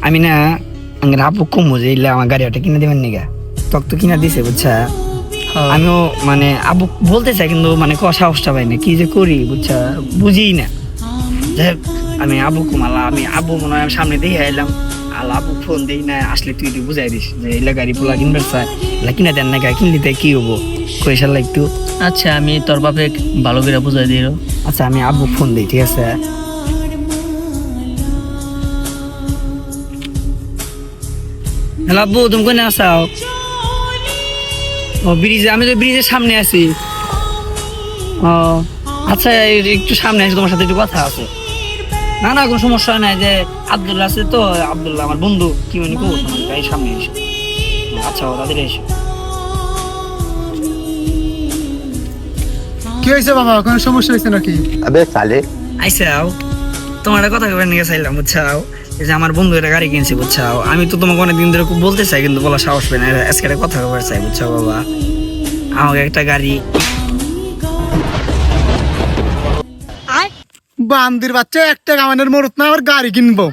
আমি না আঙ্গের আপু কমবো যে ইল্লা আমার গাড়ি ওটা কিনে দেবেন নিগা তক তো কিনা দিছে বুঝছা। আমিও মানে আবু বলতে চাই কিন্তু মানে সাহসটা পাই না কি যে করি বুঝছা বুঝি না। যাই হোক আমি আবু কুমালা আমি আবু মনে হয় সামনে দিয়ে এলাম আর আবু ফোন দিই না আসলে তুই বুঝাই দিস যে এলা গাড়ি পোলা কিনবে চাই এলা কিনা দেন না কিনলি তাই কি হবো কইসাল্লা একটু। আচ্ছা আমি তোর বাপে ভালো করে বুঝাই দিই। আচ্ছা আমি আবু ফোন দিই ঠিক আছে। হ্যালো আব্বু তুমি কোনে আসাও? ও ব্রিজে আমি তো ব্রিজের সামনে আছি। ও আচ্ছা একটু সামনে আছি তোমার সাথে একটু কথা আছে। না না কোনো সমস্যা নাই যে আব্দুল্লাহ আছে তো আব্দুল্লাহ আমার বন্ধু কি মনে করবো এই সামনে এসো। আচ্ছা ও তাদের এসো। কি হয়েছে বাবা কোনো সমস্যা হয়েছে নাকি? अबे साले আইসাও তোমার একটা কথা কবে নিয়ে চাইলাম বুঝছাও এই যে আমার বন্ধু একটা গাড়ি কিনছে বুঝছাও আমি তো তোমাকে অনেকদিন ধরে খুব বলতে চাই কিন্তু বলা সাহস পাই না আজকে একটা কথা কবার চাই বুঝছাও বাবা আমাকে একটা গাড়ি। বান্দির বাচ্চা একটা কামানের মরত না আবার গাড়ি কিনবো।